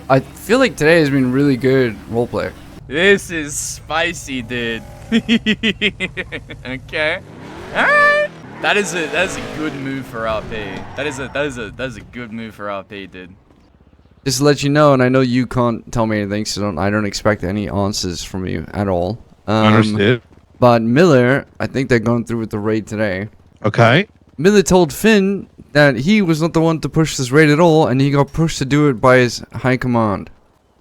I feel like today has been really good roleplay. This is spicy, dude. Okay. Alright. That is a good move for RP. That is a good move for RP, dude. Just to let you know, and I know you can't tell me anything, so I don't expect any answers from you at all. Understood. But Miller, I think they're going through with the raid today. Okay. Miller told Finn that he was not the one to push this raid at all, and he got pushed to do it by his high command.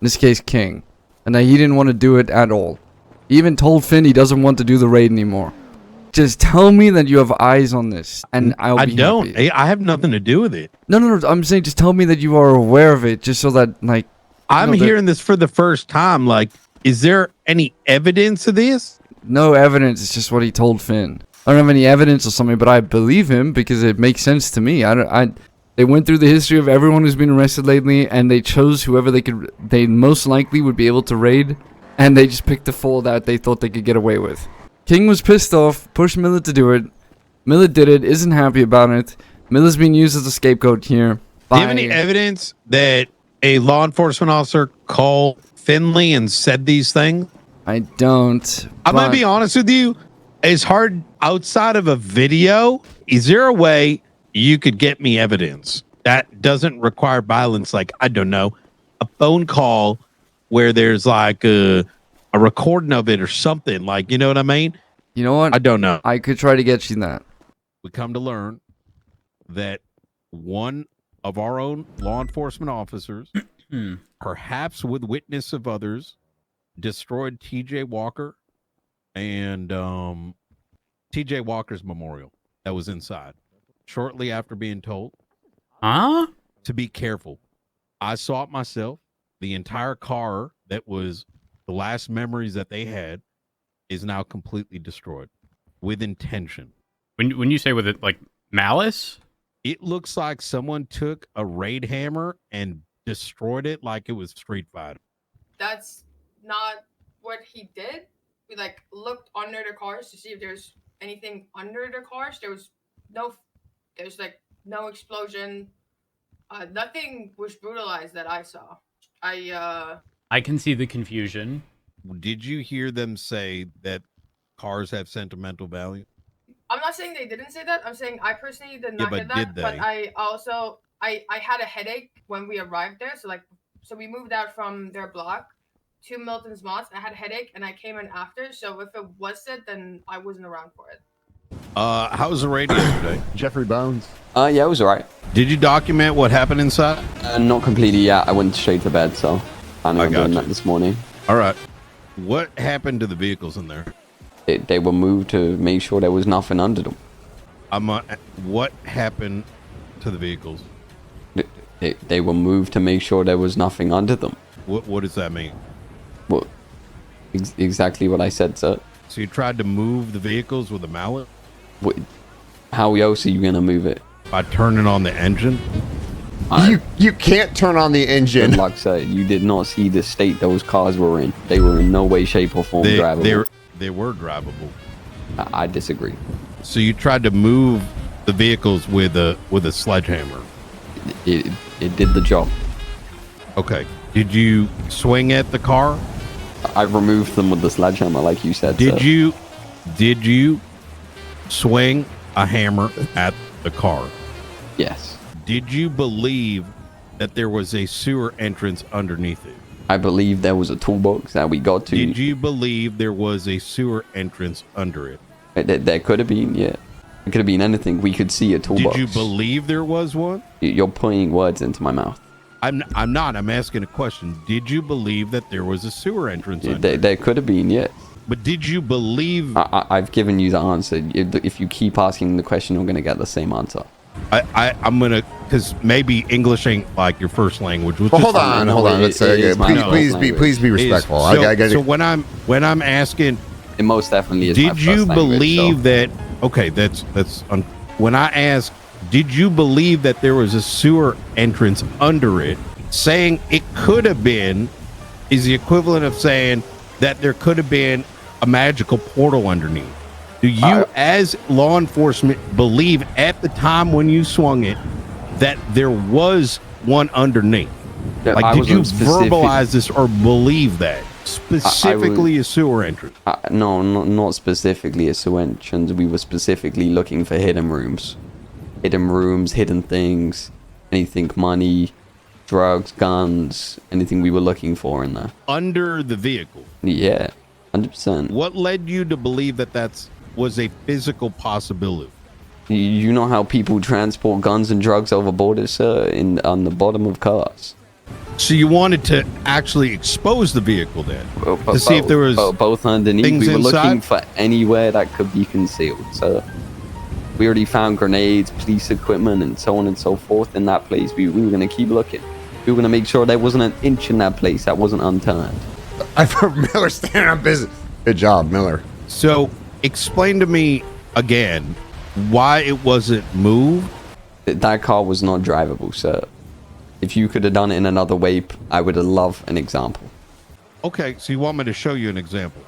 In this case, King. And that he didn't want to do it at all. He even told Finn he doesn't want to do the raid anymore. Just tell me that you have eyes on this, and I'll be happy. I have nothing to do with it. No. I'm saying just tell me that you are aware of it, just so that, like... I'm hearing this for the first time. Like, is there any evidence of this? No evidence. It's just what he told Finn. I don't have any evidence or something, but I believe him because it makes sense to me. They went through the history of everyone who's been arrested lately, and they chose whoever they most likely would be able to raid, and they just picked the four that they thought they could get away with. King was pissed off, pushed Miller to do it. Miller did it, isn't happy about it. Miller's being used as a scapegoat here. Do you have any evidence that a law enforcement officer called Finley and said these things? I don't. I'm going to be honest with you. It's hard outside of a video. Is there a way you could get me evidence that doesn't require violence? Like, I don't know, a phone call where there's like a recording of it or something, like, you know what I mean? You know what? I don't know. I could try to get you that. We come to learn that one of our own law enforcement officers, perhaps with witness of others, destroyed TJ Walker and TJ Walker's memorial that was inside shortly after being told to be careful. I saw it myself. The entire car that was the last memories that they had is now completely destroyed with intention. When you say with it, like malice? It looks like someone took a raid hammer and destroyed it like it was Street Fighter. That's not what he did. We like looked under the cars to see if there's anything under the cars. There's like no explosion. Nothing was brutalized that I saw. I can see the confusion. Did you hear them say that cars have sentimental value? I'm not saying they didn't say that. I'm saying I personally did not get that. Did they? But I also I had a headache when we arrived there. So we moved out from their block to Milton's Moss. I had a headache and I came in after. So if it was said, then I wasn't around for it. How was the raid yesterday? Jeffrey Bones. Yeah, it was alright. Did you document what happened inside? Not completely yet. I went straight to bed, so I'm doing that this morning. All right. What happened to the vehicles in there? They were moved to make sure there was nothing under them. What happened to the vehicles? They were moved to make sure there was nothing under them. What does that mean? Well, exactly what I said, sir. So you tried to move the vehicles with a mallet? How else are you gonna move it? By turning on the engine? You can't turn on the engine. Good luck, sir. You did not see the state those cars were in. They were in no way, shape, or form drivable. They were drivable. I disagree. So you tried to move the vehicles with a sledgehammer? It did the job. Okay. Did you swing at the car? I removed them with the sledgehammer, like you said. Did you swing a hammer at the car? Yes. Did you believe that there was a sewer entrance underneath it? I believe there was a toolbox that we got to. Did you believe there was a sewer entrance under it? There could have been, yeah. It could have been anything. We could see a toolbox. Did you believe there was one? You're putting words into my mouth. I'm not. I'm asking a question. Did you believe that there was a sewer entrance under it? There could have been, yes. But did you believe... I've given you the answer. If you keep asking the question, you're going to get the same answer. I'm going to... Because maybe English ain't like your first language. Well, hold on. Let's please be respectful. So when I'm asking... It most definitely is. Did you believe that... Okay, when I ask, did you believe that there was a sewer entrance under it? Saying it could have been is the equivalent of saying that there could have been a magical portal underneath. Do you, as law enforcement, believe at the time when you swung it that there was one underneath? Like, did you verbalize this or believe that? Specifically a sewer entrance? No, not specifically a sewer entrance. We were specifically looking for hidden rooms. Hidden things, anything money, drugs, guns, anything we were looking for in there. Under the vehicle? Yeah, 100%. What led you to believe that was a physical possibility? You know how people transport guns and drugs over borders, sir, on the bottom of cars. So you wanted to actually expose the vehicle then? To see if there was both underneath. Things we were inside? looking for anywhere that could be concealed, sir. We already found grenades, police equipment, and so on and so forth in that place. We were going to keep looking. We were going to make sure there wasn't an inch in that place that wasn't unturned. I've heard Miller standing on business. Good job, Miller. So explain to me again why it wasn't moved. That car was not drivable, sir. If you could have done it in another way, I would have loved an example. Okay, so you want me to show you an example?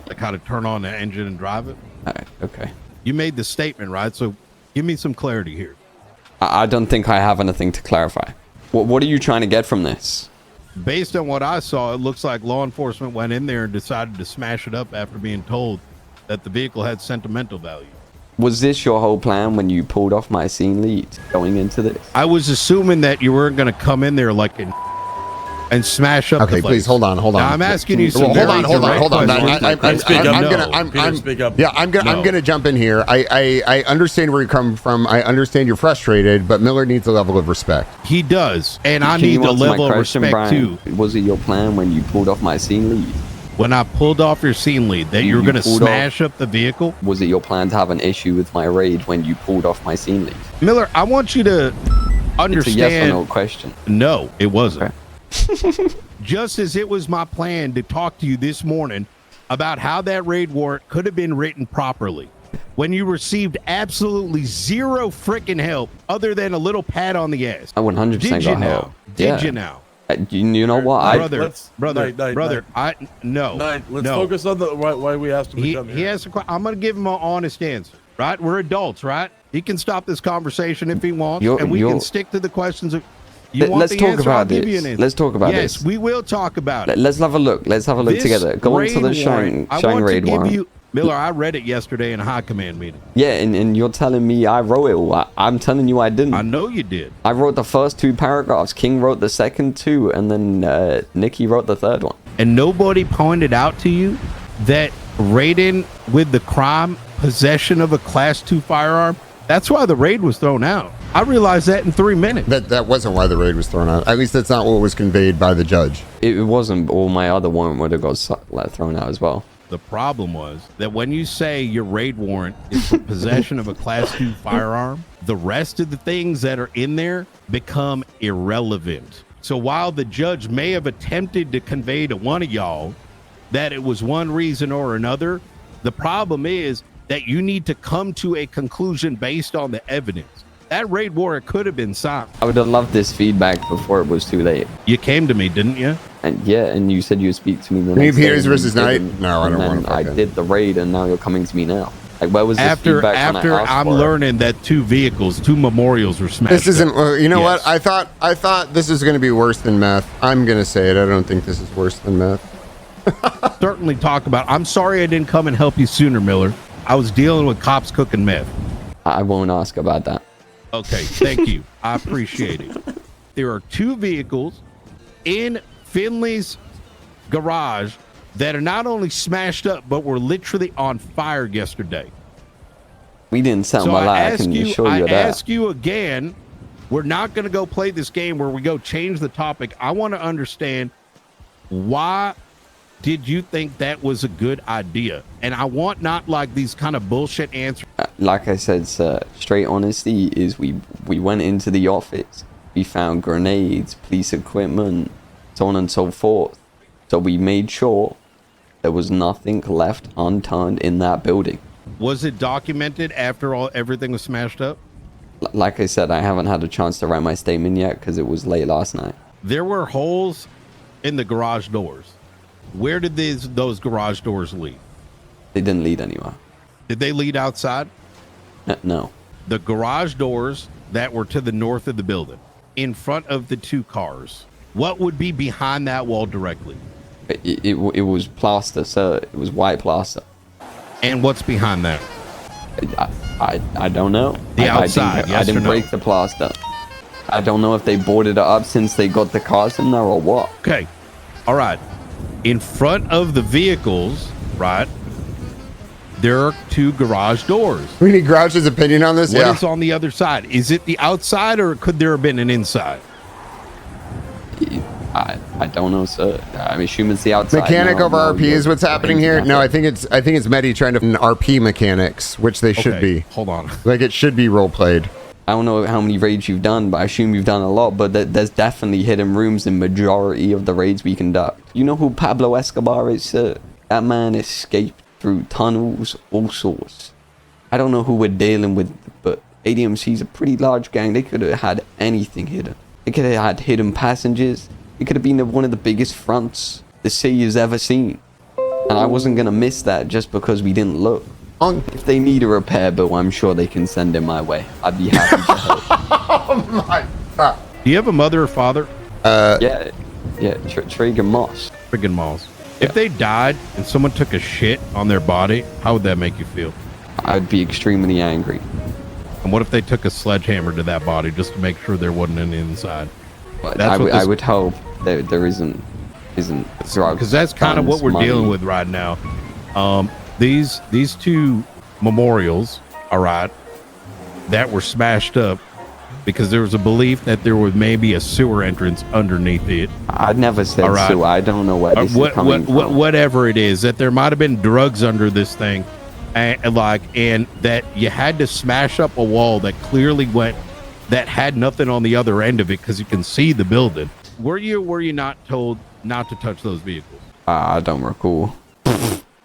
Like how to turn on the engine and drive it? All right, okay. You made the statement, right? So give me some clarity here. I don't think I have anything to clarify. What are you trying to get from this? Based on what I saw, it looks like law enforcement went in there and decided to smash it up after being told that the vehicle had sentimental value. Was this your whole plan when you pulled off my scene lead going into this? I was assuming that you weren't going to come in there like and smash up the place. Okay, please hold on. Now, I'm asking you some hold on. I'm gonna jump in here. I understand where you're coming from. I understand you're frustrated, but Miller needs a level of respect. He does, and I Can need you a answer my level of question, respect Brian? too. Was it your plan when you pulled off my scene lead? When I pulled off your scene lead, that you were going to smash up the vehicle? Was it your plan to have an issue with my raid when you pulled off my scene lead? Miller, I want you to understand. It's a yes or no question. No, it wasn't. Okay. Just as it was my plan to talk to you this morning about how that raid warrant could have been written properly, when you received absolutely zero freaking help other than a little pat on the ass. I 100% Did you got now? help. Did you now? You know what? Brother, no. Let's focus on the why we asked him to come here. He has to, I'm going to give him an honest answer, right? We're adults, right? He can stop this conversation if he wants, and we can stick to the questions of. Let's talk about this. Let's talk about this. Yes, we will talk about it. Let's have a look. Let's have a look together. Go on to the Shang raid warrant. Miller, I read it yesterday in a high command meeting. Yeah, and you're telling me I wrote it all. I'm telling you I didn't. I know you did. I wrote the first 2 paragraphs. King wrote the second 2, and then Nikki wrote the third one. And nobody pointed out to you that raiding with the crime, possession of a Class 2 firearm, that's why the raid was thrown out. I realized that in 3 minutes. That wasn't why the raid was thrown out. At least that's not what was conveyed by the judge. It wasn't. All my other warrant would have got thrown out as well. The problem was that when you say your raid warrant is for possession of a Class 2 firearm, the rest of the things that are in there become irrelevant. So while the judge may have attempted to convey to one of y'all that it was one reason or another, the problem is that you need to come to a conclusion based on the evidence. That raid warrant could have been signed. I would have loved this feedback before it was too late. You came to me, didn't you? And yeah, and you said you would speak to me the next day. Heroes versus Night? No, I don't want to. I did the raid, and now you're coming to me now. Like, where was this feedback after I'm learning that 2 memorials were smashed. This isn't. You know what? I thought this is going to be worse than meth. I'm going to say it. I don't think this is worse than meth. Certainly talk about. I'm sorry I didn't come and help you sooner, Miller. I was dealing with cops cooking meth. I won't ask about that. Okay, thank you. I appreciate it. There are 2 vehicles in Finley's garage that are not only smashed up, but were literally on fire yesterday. We didn't sound well. I can show you that. I ask you again, we're not going to go play this game where we go change the topic. I want to understand, why did you think that was a good idea? And I want not like these kind of bullshit answers. Like I said, sir, straight honesty is we went into the office. We found grenades, police equipment, so on and so forth. So we made sure there was nothing left unturned in that building. Was it documented after everything was smashed up? Like I said, I haven't had a chance to write my statement yet because it was late last night. There were holes in the garage doors. Where did those garage doors lead? They didn't lead anywhere. Did they lead outside? No. The garage doors that were to the north of the building, in front of the 2 cars, What would be behind that wall directly? It was plaster, sir. It was white plaster. And what's behind that? I don't know. The outside, yes I didn't or no? break the plaster. I don't know if they boarded it up since they got the cars in there or what. Okay. All right. In front of the vehicles, right, there are 2 garage doors. We need Grouch's opinion on this. What Yeah. is on the other side? Is it the outside or could there have been an inside? I don't know, sir. I'm assuming it's the outside. Mechanic No, over no, RP is what's happening here. No, I think it's Medi trying to RP mechanics, which they should Okay, be. Hold on. Like it should be role played. I don't know how many raids you've done, but I assume you've done a lot. But there's definitely hidden rooms in majority of the raids we conduct. You know who Pablo Escobar is, sir? That man escaped through tunnels, all sorts. I don't know who we're dealing with, but ADMC's a pretty large gang. They could have had anything hidden. They could have had hidden passengers. It could have been one of the biggest fronts the city has ever seen. And I wasn't going to miss that just because we didn't look. If they need a repair bill, I'm sure they can send it my way. I'd be happy to help. Oh my God. Do you have a mother or father? Yeah, Traeger Moss. Friggin' Moss. If they died and someone took a shit on their body, how would that make you feel? I'd be extremely angry. And what if they took a sledgehammer to that body just to make sure there wasn't any inside? But I would hope that there isn't drugs. Because that's kind of what we're dealing with right now. These 2 memorials, all right, that were smashed up because there was a belief that there was maybe a sewer entrance underneath it. I'd never said All right. sewer. I don't know where this is coming from. Whatever it is, that there might have been drugs under this thing, and that you had to smash up a wall that clearly that had nothing on the other end of it because you can see the building. Were you not told not to touch those vehicles? I don't recall.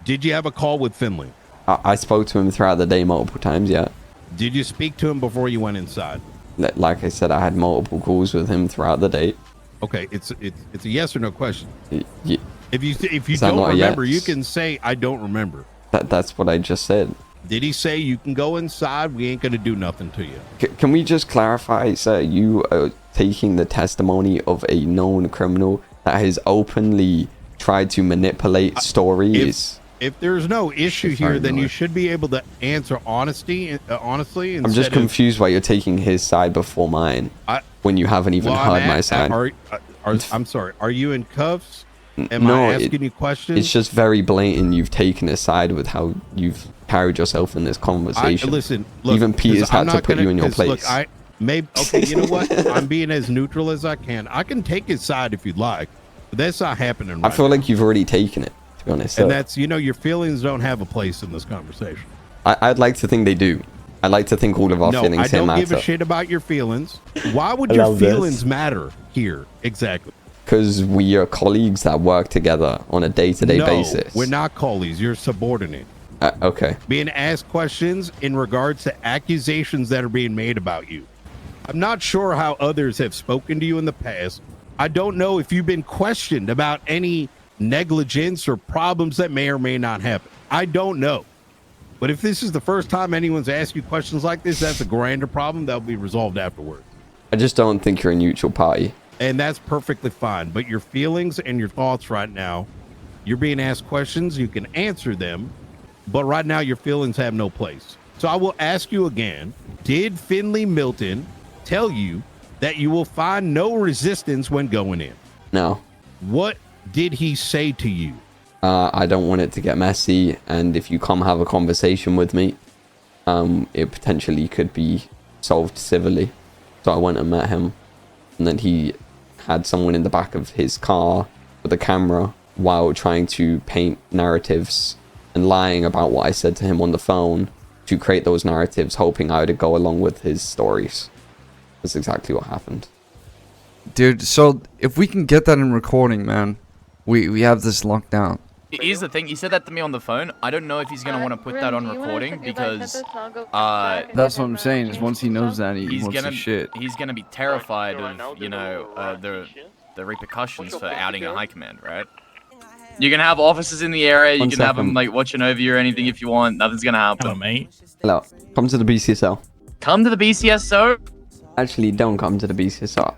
Did you have a call with Finley? I spoke to him throughout the day multiple times, yeah. Did you speak to him before you went inside? Like I said, I had multiple calls with him throughout the day. Okay, it's a yes or no question. Yeah, If you Is that don't not a remember, yes? you can say I don't remember. that's what I just said. Did he say you can go inside? We ain't gonna do nothing to you. Can we just clarify, sir? You are taking the testimony of a known criminal that has openly tried to manipulate stories. If there's no issue here, then you should be able to answer honestly. I'm just confused why you're taking his side before mine when you haven't even heard my side. I'm sorry. Are you in cuffs? Am No, I asking you questions? It's just very blatant. You've taken a side with how you've carried yourself in this conversation. Listen, look, even Peter's had to put you in your place. Look, okay, you know what? I'm being as neutral as I can. I can take his side if you'd like, but that's not happening right I feel now. like you've already taken it, to be honest. And So that's, your feelings don't have a place in this conversation. I'd like to think they do. I'd like to think all of our feelings I don't here give a matter. shit about your feelings. Why would your feelings matter here? Exactly. Because we are colleagues that work together on a day-to-day basis. We're not colleagues. You're subordinate. Okay. Being asked questions in regards to accusations that are being made about you. I'm not sure how others have spoken to you in the past. I don't know if you've been questioned about any negligence or problems that may or may not happen. I don't know. But if this is the first time anyone's asked you questions like this, that's a grander problem that'll be resolved afterwards. I just don't think you're a neutral party. And that's perfectly fine. But your feelings and your thoughts right now, you're being asked questions, you can answer them, but right now your feelings have no place. So I will ask you again, did Finley Milton tell you that you will find no resistance when going in? No. What did he say to you? I don't want it to get messy, and if you come have a conversation with me, it potentially could be solved civilly. So I went and met him, and then he had someone in the back of his car with a camera while trying to paint narratives and lying about what I said to him on the phone to create those narratives, hoping I would go along with his stories. That's exactly what happened. Dude, so if we can get that in recording, man, we have this locked down. Here's the thing, he said that to me on the phone. I don't know if he's going to want to put that on recording because that's what I'm saying, is once he knows that, he wants gonna, to shit. he's going to be terrified of, the repercussions for outing a high command, right? You can have officers in the area, you can have them like watching over you or anything if you want. Nothing's going to happen. Hello, mate. Hello. Come to the BCSL. Come to the BCSO? Actually, don't come to the BCSL.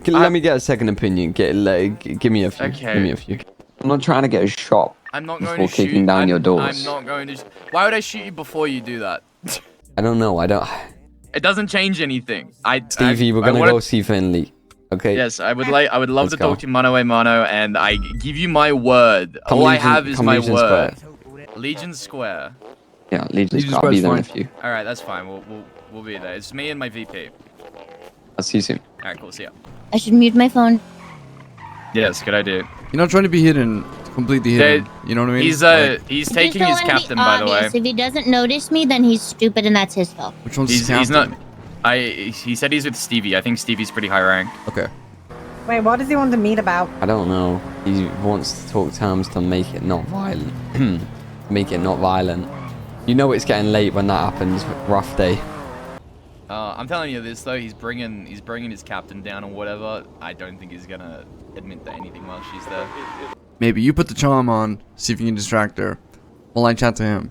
Let me get a second opinion. Give me a few. Okay. Give me a few. I'm not trying to get a shot. I'm not going before to shoot. kicking down your doors. I'm not going to. Why would I shoot you before you do that? I don't know. I don't. It doesn't change anything. Stevie, we're gonna go see Finley. Okay. Yes, I would love Let's to go. talk to you mano a mano, and I give you my word. All I have is my Legion word. Square. Legion Square. Yeah, Legion's Legion's got to be Square's there with you. All right, that's fine. We'll be there. It's me and my VP. I'll see you soon. All right, cool. See ya. I should mute my phone. Yes, good idea. You're not trying to be hidden, completely hidden. You know what I mean? He's Just taking don't his wanna be captain, by the way. obvious. If he doesn't notice me, then he's stupid and that's his fault. Which one's his He's captain? not. He said he's with Stevie. I think Stevie's pretty high rank. Okay. Wait, what does he want to meet about? I don't know. He wants to talk terms to make it not violent. Make it not violent. You know it's getting late when that happens. Rough day. I'm telling you this though. He's bringing his captain down or whatever. I don't think he's gonna admit to anything while she's there. Maybe you put the charm on, see if you can distract her, while I chat to him.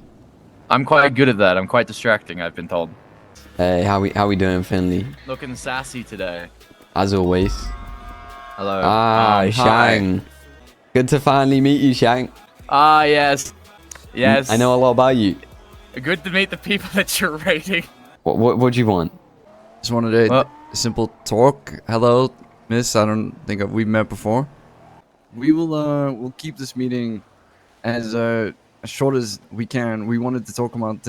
I'm quite good at that. I'm quite distracting. I've been told. Hey, how we doing, Finley? Looking sassy today. As always. Hello. Ah, hi. Shang. Good to finally meet you, Shang. Ah, yes. Yes. I know a lot about you. Good to meet the people that you're rating. What do you want? Just wanted a simple talk. Hello, miss. I don't think we've met before. We will we'll keep this meeting as short as we can. We wanted to talk about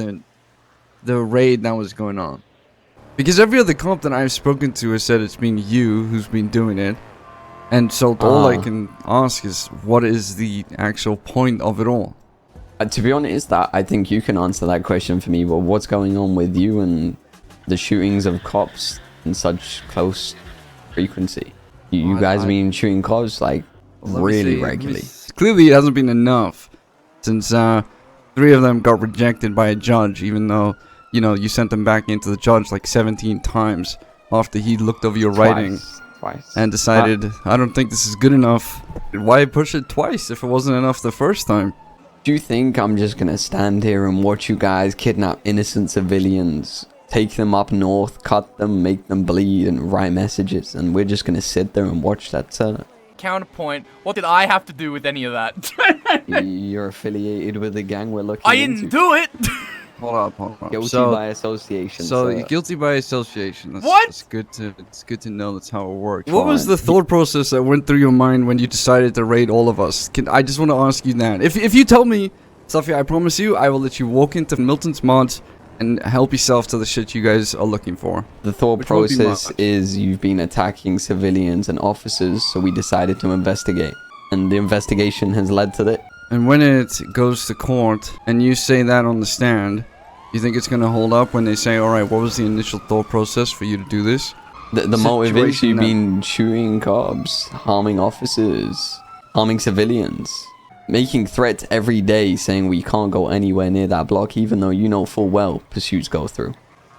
the raid that was going on. Because every other cop that I've spoken to has said it's been you who's been doing it. And so all I can ask is, what is the actual point of it all? To be honest, I think you can answer that question for me. But what's going on with you and the shootings of cops in such close frequency? You guys been shooting cops like really regularly. Clearly it hasn't been enough, since 3 of them got rejected by a judge, even though, you know, you sent them back into the judge like 17 times after he looked over your writing. Twice. And decided, I don't think this is good enough. Why push it twice if it wasn't enough the first time? Do you think I'm just gonna stand here and watch you guys kidnap innocent civilians, take them up north, cut them, make them bleed, and write messages, and we're just gonna sit there and watch that, sir? Counterpoint. What did I have to do with any of that? You're affiliated with the gang we're looking I into. didn't do it. Hold up. Guilty by association. So sir. you're guilty by association. That's, What? It's good to know that's how it works. What What was the thought process that went through your mind when you decided to raid all of us? I just want to ask you that. If you tell me, Sophia, I promise you, I will let you walk into Milton's mods and help yourself to the shit you guys are looking for. The thought Which won't be process much. is you've been attacking civilians and officers, so we decided to investigate. And the investigation has led to that. And when it goes to court and you say that on the stand, you think it's going to hold up when they say, alright, what was the initial thought process for you to do this? The motive is Situation you've that- been shooting cops, harming officers, harming civilians, making threats every day saying we can't go anywhere near that block even though you know full well pursuits go through.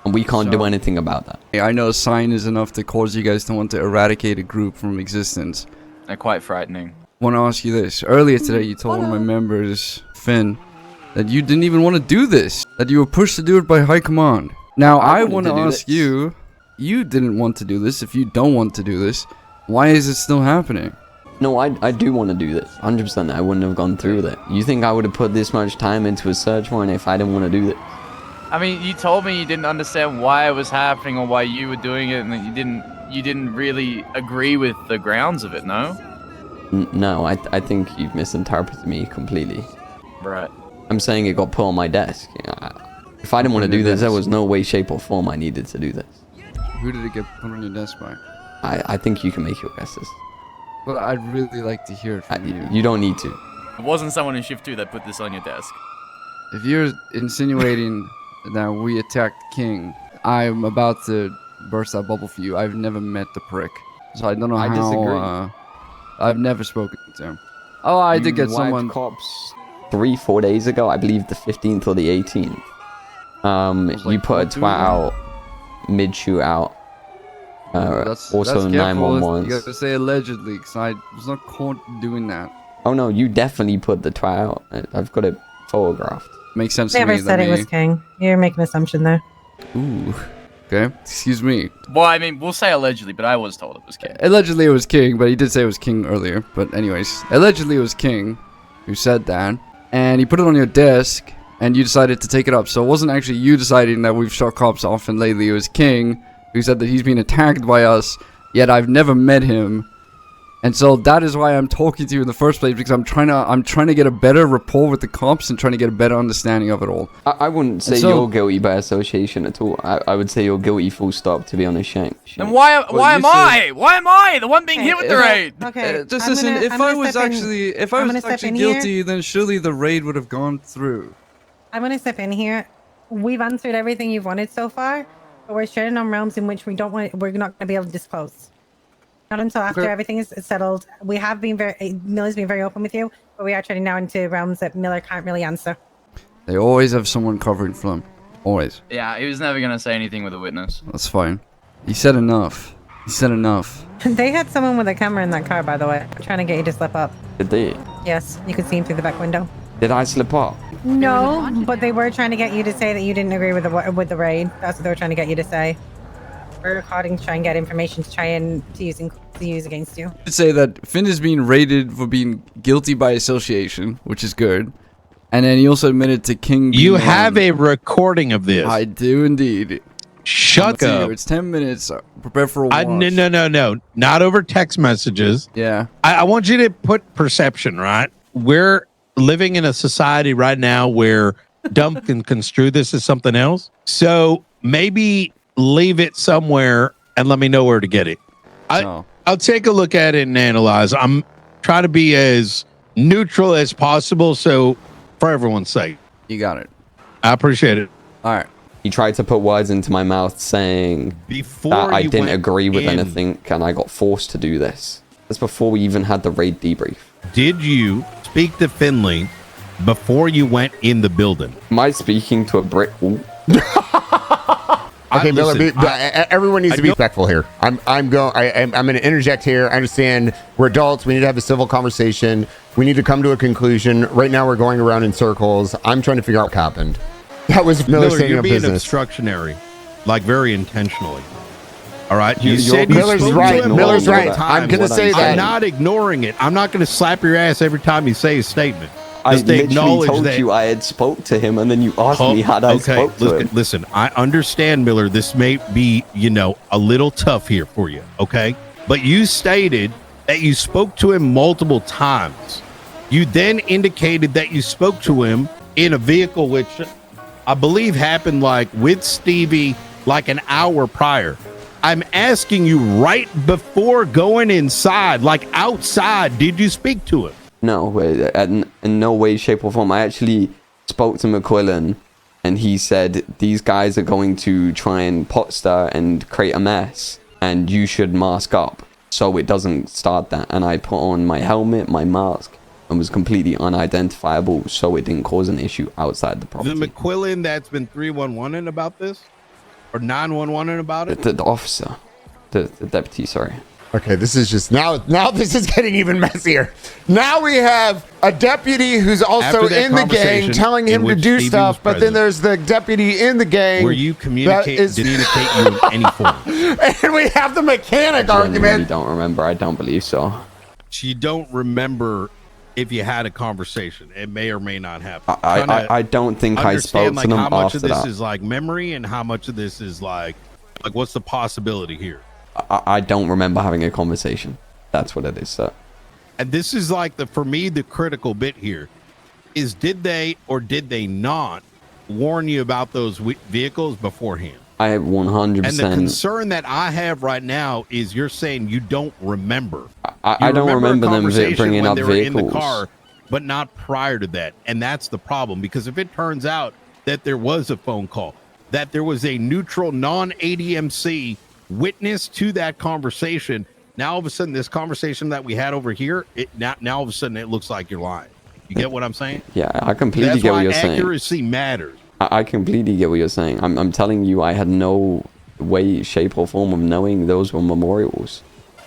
And we can't do anything about that. I know a sign is enough to cause you guys to want to eradicate a group from existence. They're quite frightening. I want to ask you this. Earlier today, you told one of my members, Finn, that you didn't even want to do this. That you were pushed to do it by high command. Now, I want to ask you, you didn't want to do this. If you don't want to do this, why is it still happening? No, I do want to do this. 100%. I wouldn't have gone through with it. You think I would have put this much time into a search warrant if I didn't want to do this? I mean, you told me you didn't understand why it was happening or why you were doing it, and that you didn't really agree with the grounds of it. No. No, I think you've misinterpreted me completely. Right. I'm saying it got put on my desk. If I didn't want to do this, there was no way, shape, or form I needed to do this. Who did it get put on your desk by? I think you can make your guesses. But I'd really like to hear it from you. You don't need to. It wasn't someone in shift 2 that put this on your desk. If you're insinuating that we attacked King, I'm about to burst that bubble for you. I've never met the prick, so I don't know I how. disagree. I've never spoken to him. Oh, I did get You someone. wiped cops 3-4 days ago, I believe the 15th or the 18th. You put a twat out mid shootout. Also 911. You gotta say allegedly, because I was not caught doing that. Oh no, you definitely put the twat out. I've got it photographed. Makes sense to Never me. said it was King. You're making an assumption there. Ooh, Okay? Excuse me. Well, I mean, we'll say allegedly, but I was told it was King. Allegedly it was King, but he did say it was King earlier. But anyways, allegedly it was King who said that. And he put it on your desk, and you decided to take it up. So it wasn't actually you deciding that we've shot cops off, and lately it was King who said that he's been attacked by us, yet I've never met him. And so that is why I'm talking to you in the first place, because I'm trying to get a better rapport with the cops and trying to get a better understanding of it all. I wouldn't say you're guilty by association at all. I would say you're guilty full stop, to be honest, Shank. Then why am I the one being hit with the raid? Okay. Just listen, if I was actually guilty, then surely the raid would have gone through. I'm gonna step in here. We've answered everything you've wanted so far, but we're sharing on realms in which we're not gonna be able to disclose. Not until after everything is settled. We have been Miller's been very open with you, but we are treading now into realms that Miller can't really answer. They always have someone covering for them. Always. Yeah, he was never gonna say anything with a witness. That's fine. He said enough. He said enough. They had someone with a camera in that car, by the way, trying to get you to slip up. Did they? Yes, you could see him through the back window. Did I slip up? No, but they were trying to get you to say that you didn't agree with the raid. That's what they were trying to get you to say. We're recording to try and get information to try and to use against you. I'd say that Finn is being raided for being guilty by association, which is good. And then he also admitted to King. You have a recording of this. I do indeed. Shut up. It's 10 minutes. Prepare for a watch. No. Not over text messages. Yeah. I want you to put perception, right? We're living in a society right now where dumb can construe this as something else. So maybe leave it somewhere and let me know where to get it. I'll take a look at it and analyze. I'm trying to be as neutral as possible, so for everyone's sake. You got it. I appreciate it. All right. He tried to put words into my mouth saying that I didn't agree with anything and I got forced to do this. That's before we even had the raid debrief. Did you speak to Finley before you went in the building? Am I speaking to a brick wall? Okay, Miller, everyone needs to be respectful here. I'm going to interject here. I understand we're adults. We need to have a civil conversation. We need to come to a conclusion. Right now, we're going around in circles. I'm trying to figure out what happened. That was Miller saying you're a being business. obstructionary, like very intentionally. All right, you said Miller's right. Miller's right. I'm going to say that. I'm not ignoring it. I'm not going to slap your ass every time you say a statement. I literally told you I had spoke to him, and then you asked me had I spoke to him. Listen, I understand, Miller. This may be, a little tough here for you, okay? But you stated that you spoke to him multiple times. You then indicated that you spoke to him in a vehicle, which I believe happened with Stevie an hour prior. I'm asking you right before going inside, outside, did you speak to him? No, in no way, shape, or form. I actually spoke to McQuillan, and he said these guys are going to try and pot stir and create a mess, and you should mask up so it doesn't start that. And I put on my helmet, my mask, and was completely unidentifiable, so it didn't cause an issue outside the property. The McQuillan that's been 311ing about this, or 911ing about it? The officer, the deputy. Sorry. Okay, this is just now this is getting even messier. Now we have a deputy who's also in the gang telling him to do stuff, but then there's the deputy in the gang where you communicate you in any form. And we have the mechanic argument. You don't remember? I don't believe so. You don't remember if you had a conversation. It may or may not happen. I don't think I spoke to them how much after of this that. is memory and how much of this is what's the possibility here? I don't remember having a conversation. That's what it is, sir. And this is for me, the critical bit here is, did they or did they not warn you about those vehicles beforehand? I have 100%. And the concern that I have right now is you're saying you don't remember. I don't remember them bringing up vehicles. In the car, but not prior to that. And that's the problem, because if it turns out that there was a phone call, that there was a neutral non-ADMC witness to that conversation, now all of a sudden this conversation that we had over here, now all of a sudden it looks like you're lying. You get what I'm saying? Yeah, I completely get what you're saying. Accuracy matters. I completely get what you're saying. I'm telling you, I had no way, shape, or form of knowing those were memorials.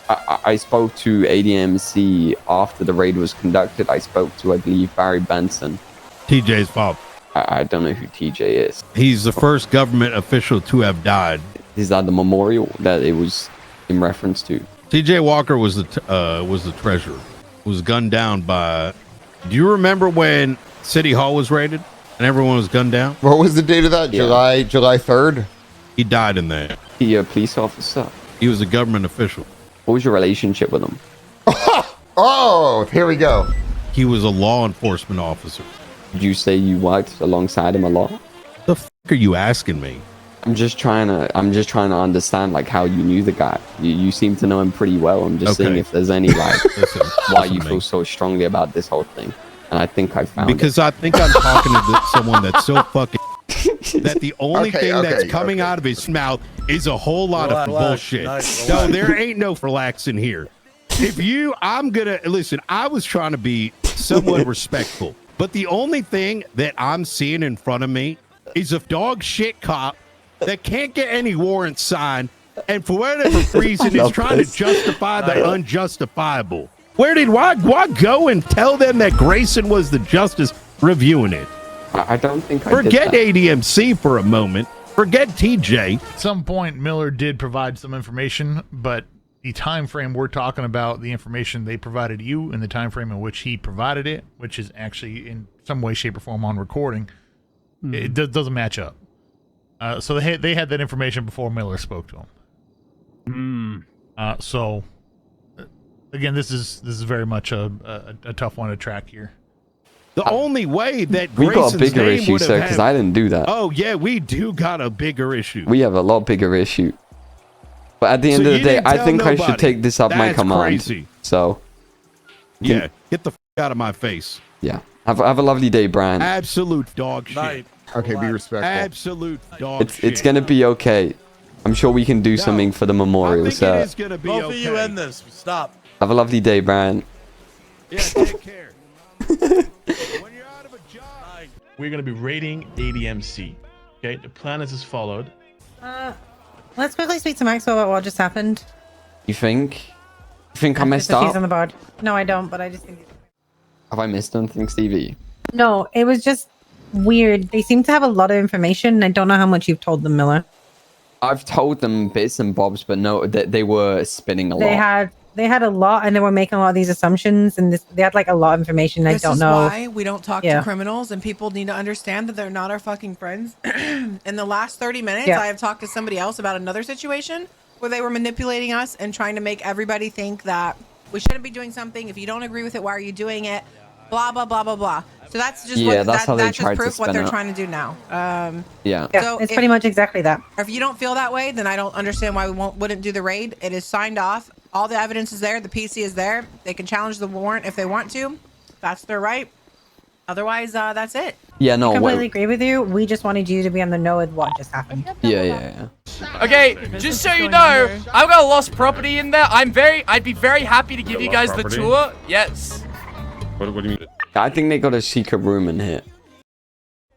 I spoke to ADMC after the raid was conducted. I spoke to, I believe, Barry Benson. TJ's fault. I don't know who TJ is. He's the first government official to have died Is that the memorial that it was in reference to? TJ Walker was the treasurer. Was gunned down by. Do you remember when City Hall was raided and everyone was gunned down? What was the date of that? Yeah. July 3rd? He died in there. He a police officer. He was a government official. What was your relationship with him? Oh, here we go. He was a law enforcement officer. Did you say you worked alongside him a lot? The f are you asking me? I'm just trying to understand like how you knew the guy. You seem to know him pretty well. I'm just seeing if there's any like why you feel so strongly about this whole thing. And I think I found because I think I'm talking to someone that's so fucking that the only thing that's coming out of his mouth is a whole lot of bullshit. No, there ain't no relaxing here. I'm gonna listen. I was trying to be somewhat respectful, but the only thing that I'm seeing in front of me is a dog shit cop that can't get any warrants signed, and for whatever reason is trying to justify the unjustifiable. Why go and tell them that Greyson was the justice reviewing it? I don't think forget ADMC for a moment. Forget TJ. At some point, Miller did provide some information, but the time frame we're talking about, the information they provided you and the time frame in which he provided it, which is actually in some way, shape, or form on recording, it doesn't match up. So they had that information before Miller spoke to him. So again, this is very much a tough one to track here. The only way that we got a Grayson's bigger name issue, would have sir, because I didn't do that. Oh yeah, we do got a bigger issue. We have a lot bigger issue. But at the end of the day, I think I should take this up my command. Crazy. So yeah, get the f out of my face. Yeah, have a lovely day, Brian. Absolute dog shit. Night. Okay, be respectful. Absolute dog shit. It's gonna be okay. I'm sure we can do something for the memorial, sir. It is gonna be Both of you end this. Stop. Have a lovely day, Brian. Yeah, take care. When you're out of a job. We're going to be rating ADMC. Okay, the plan is as followed. Let's quickly speak to Maxwell about what just happened. You think I messed He's up? on the board. No, I don't, but I just think. Have I missed something, Stevie? No, it was just weird. They seem to have a lot of information. I don't know how much you've told them, Miller. I've told them bits and bobs, but no, they were spinning a lot. They had a lot, and they were making a lot of these assumptions, and they had like a lot of information. I don't know. This is why we don't talk to criminals, and people need to understand that they're not our fucking friends. In the last 30 minutes, I have talked to somebody else about another situation where they were manipulating us and trying to make everybody think that we shouldn't be doing something. If you don't agree with it, why are you doing it? Blah blah blah blah blah. So that's just that's just proof what they're trying to do now. So it's pretty much exactly that. If you don't feel that way, then I don't understand why we wouldn't do the raid. It is signed off. All the evidence is there. The PC is there. They can challenge the warrant if they want to. That's their right. Otherwise, that's it. Yeah, no. I completely agree with you. We just wanted you to be on the know with what just happened. Yeah. Okay, just so you know, I've got a lost property in there. I'd be very happy to give you guys the tour. Yes. What do you mean? I think they got a secret room in here.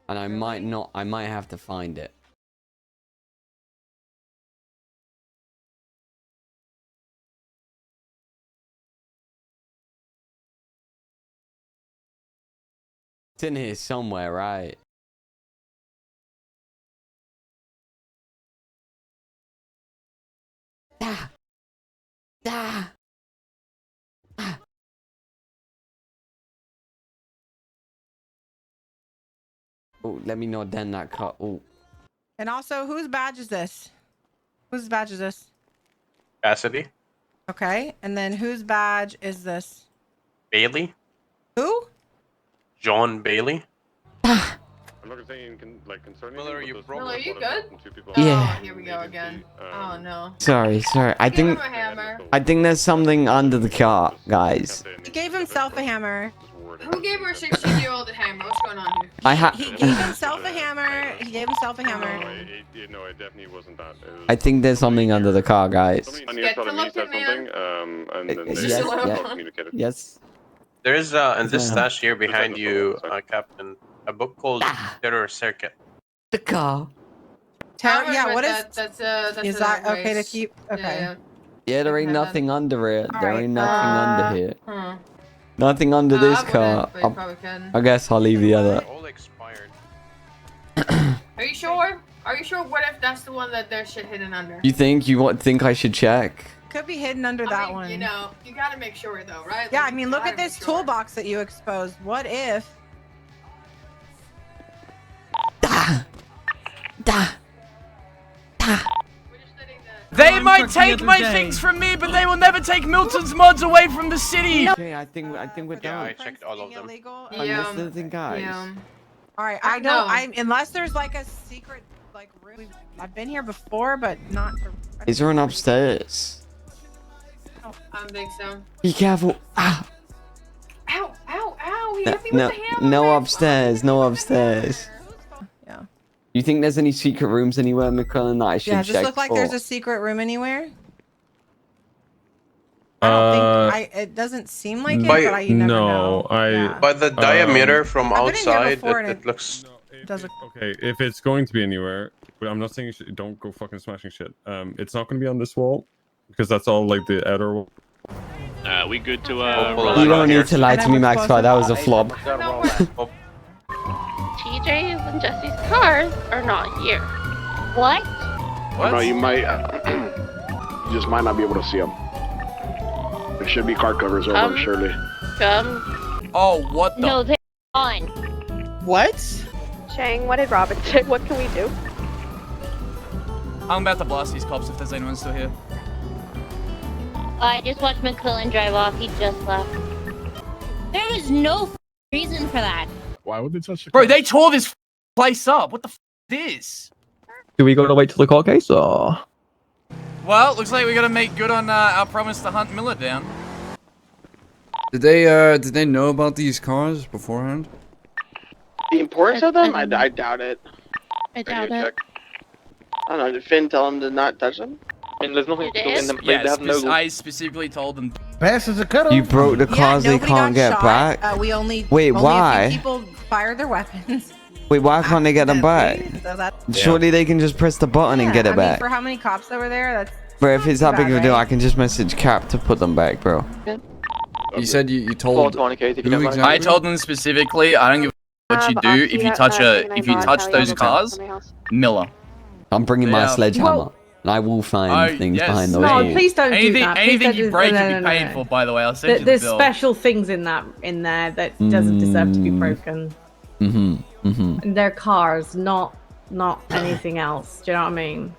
And I might have to find it. It's in here somewhere, right? Oh, let me not dent that cut. Oh. And also, whose badge is this? Whose badge is this? Cassidy. Okay, and then whose badge is this? Bailey. Who? John Bailey. I'm not gonna say concerning. Miller, are you good? Yeah. Oh, here we go again. Oh no. Sorry. I think there's something under the car, guys. He gave himself a hammer. Who gave our 16-year-old a hammer? What's going on here? He gave himself a hammer. He gave himself a hammer. No, it definitely wasn't that. I think there's something under the car, guys. Get to look at man. And then Yes. There is in this stash here behind you, Captain, a book called Terror Circuit. The car. Yeah, what is? That's is that okay to keep? Okay. Yeah, there ain't nothing under it. There ain't nothing under here. Nothing under this car. I guess I'll leave the other. All expired. Are you sure? Are you sure? What if that's the one that there's shit hidden under? You think I should check? Could be hidden under that one. You know, you gotta make sure though, right? Yeah, Like, I mean, look at this toolbox that you exposed. What if? They might take my things from me, but they will never take Milton's mods away from the city. Okay, I think we're done. Yeah, I checked all of them. I missed the guys. All right, I don't. Unless there's like a secret like room. I've been here before, but not. Is there an upstairs? I don't think so. Be careful. Ah. Ow! Ow! Ow! He hit me with No, the hammer. no upstairs. No upstairs. Yeah. You think there's any secret rooms anywhere, McCullen, that I should Yeah, check does it look like for? there's a secret room anywhere? I don't think it doesn't seem like it, but you never know. By the diameter from I've been in here outside, before and it looks. Okay, if it's going to be anywhere, but I'm not saying you should, don't go fucking smashing shit. It's not going to be on this wall because that's all like the outer wall. We good to You don't need to lie to me, Maxwell. That was a flop. TJ's and Jesse's cars are not here. What? No, you might. You just might not be able to see them. There should be car covers over them, surely. Oh, what the? No, they're on. What? Shang, what did Robin say? What can we do? I'm about to blast these cops if there's anyone still here. I just watched McCullen drive off. He just left. There was no reason for that. Why would they touch the Bro, they tore this place up. What the is this? Do we gotta wait till the court case, or? Well, looks like we gotta make good on our promise to hunt Miller down. Did they know about these cars beforehand? The importance of them? I doubt it. I doubt it. I don't know. Did Finn tell him to not touch them? I mean, there's nothing in them. Yeah, I specifically told them. Passes a cutoff. You broke the cars, they can't get back. Wait, only why? A few people fired their weapons. Wait, why can't they get them back? Surely they can just press the button and get it back. For how many cops that were there, that's. Bro, if it's that big of a deal, I can just message Cap to put them back, bro. You said you told. Who exactly? I told them specifically. I don't give a what you do. If you touch those cars, Miller. I'm bringing my sledgehammer, and I will find things behind those. No, please don't do that. Anything you break will be paid for. By the way, I'll send you the There's bill. special things in there that doesn't deserve to be broken. And they're cars, not anything else. Do you know what I mean?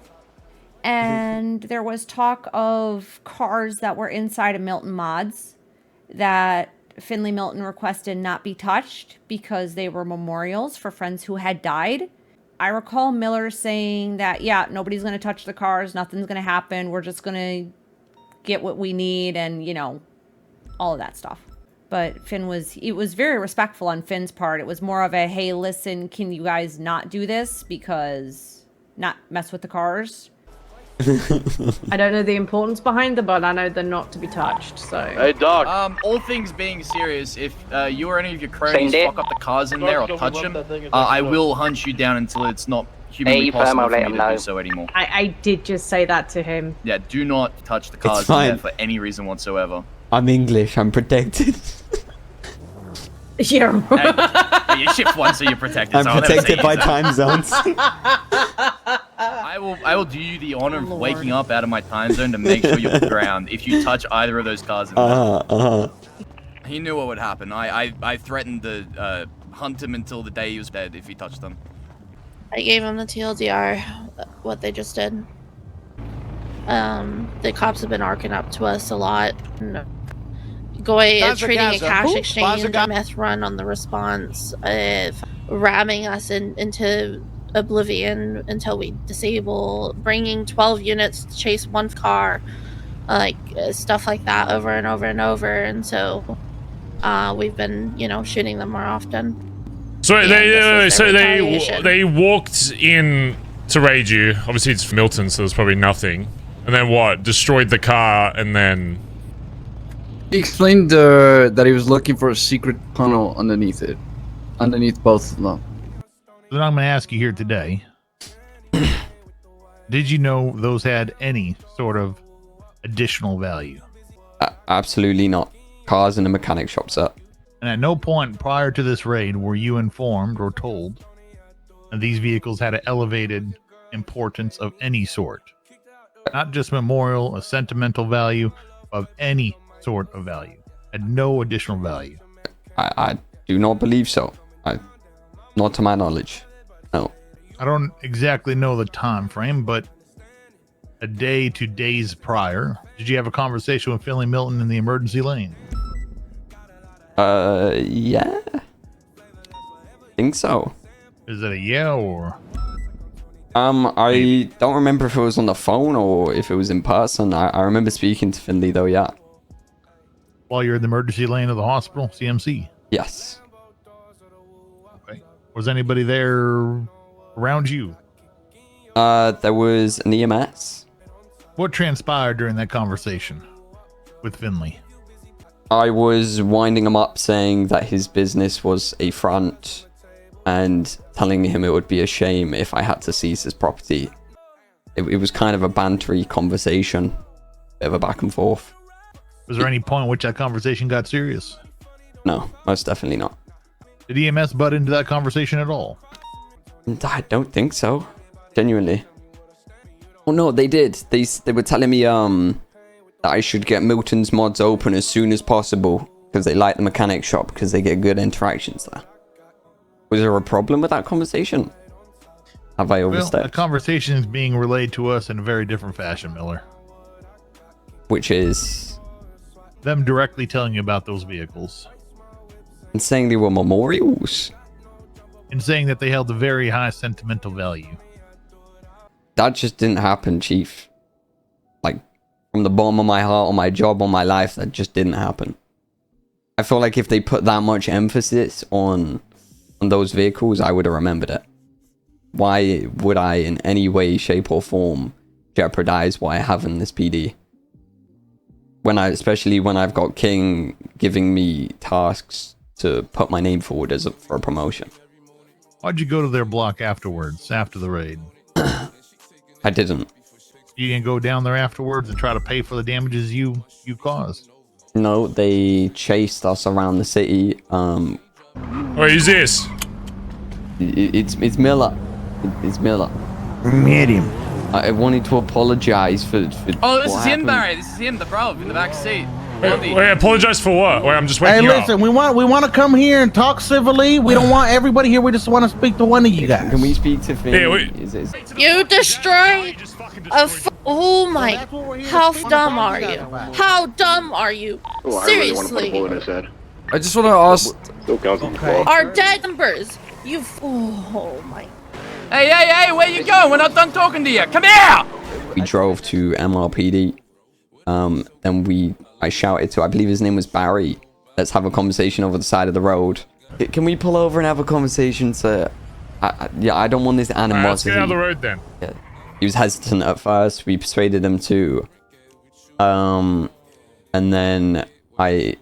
And there was talk of cars that were inside of Milton mods that Finley Milton requested not be touched because they were memorials for friends who had died. I recall Miller saying that, yeah, nobody's going to touch the cars, nothing's going to happen, we're just going to get what we need and, you know, all of that stuff. But Finn was very respectful on Finn's part. It was more of a, hey, listen, can you guys not do this because not mess with the cars? I don't know the importance behind them, but I know they're not to be touched, so... Hey, dog. All things being serious, if you or any of your cronies fuck up the cars in there or touch them, I will hunt you down until it's not humanly possible for me to do so anymore. I did just say that to him. Yeah, do not touch the cars in there for any reason whatsoever. I'm English, I'm protected. Yeah. Hey, you shift one, so you're protected. I'm so I'll never protected say by you. time zones. I will do you the honor of waking up out of my time zone to make sure you're ground if you touch either of those cars in there. He knew what would happen. I threatened to hunt him until the day he was dead if he touched them. I gave him the TLDR, what they just did. The cops have been arcing up to us a lot. Treating a cash exchange, a meth run on the response, ramming us into oblivion until we disable, bringing 12 units to chase one car, stuff like that over and over and over. And so we've been, shooting them more often. So they walked in to raid you. Obviously it's Milton, so there's probably nothing. And then what? Destroyed the car and then... He explained that he was looking for a secret tunnel underneath it. Underneath both of them. Then I'm going to ask you here today. Did you know those had any sort of additional value? Absolutely not. Cars in a mechanic shop, sir. And at no point prior to this raid were you informed or told that these vehicles had an elevated importance of any sort. Not just memorial, a sentimental value, of any sort of value. Had no additional value. I do not believe so. Not to my knowledge. No. I don't exactly know the time frame, but a day to days prior, did you have a conversation with Finley Milton in the emergency lane? Yeah. Think so. Is it a yeah or? I don't remember if it was on the phone or if it was in person. I remember speaking to Finley though, yeah. While you're in the emergency lane of the hospital, CMC? Yes. Okay. Was anybody there around you? There was an EMS. What transpired during that conversation with Finley? I was winding him up saying that his business was a front and telling him it would be a shame if I had to seize his property. It was kind of a bantery conversation, bit of a back and forth. Was there any point at which that conversation got serious? No, most definitely not. Did EMS butt into that conversation at all? I don't think so. Genuinely. Oh no, they did. They were telling me that I should get Milton's mods open as soon as possible because they like the mechanic shop because they get good interactions there. Was there a problem with that conversation? Have I overstepped? Well, the conversation is being relayed to us in a very different fashion, Miller. Which is? Them directly telling you about those vehicles. And saying they were memorials? And saying that they held a very high sentimental value. That just didn't happen, Chief. Like, from the bottom of my heart, on my job, on my life, that just didn't happen. I feel like if they put that much emphasis on those vehicles, I would have remembered it. Why would I, in any way, shape, or form, jeopardize what I have in this PD? Especially when I've got King giving me tasks to put my name forward for a promotion. Why'd you go to their block afterwards, after the raid? I didn't. You didn't go down there afterwards and try to pay for the damages you caused? No, they chased us around the city. Wait, who's this? It's Miller. It's Miller. Meet him. I wanted to apologize for Oh, this is him, happened. Barry. This is him, the bro in the back seat. Wait, apologize for what? Wait, I'm just Hey, waking up. listen, we want to come here and talk civilly. We don't want everybody here. We just want to speak to one of you guys. Can we speak to Finn? You destroy oh my, how dumb are you? How dumb are you? Oh, I really want to put a Seriously. bullet in his head. I just want to ask. Our dead numbers. Oh my. Hey, where you going? We're not done talking to you. Come here! We drove to MRPD. Then I shouted to, I believe his name was Barry. Let's have a conversation over the side of the road. Can we pull over and have a conversation, sir? Yeah, I don't want this animosity. Let's get out of the road then. Yeah. He was hesitant at first. We persuaded him to. And then I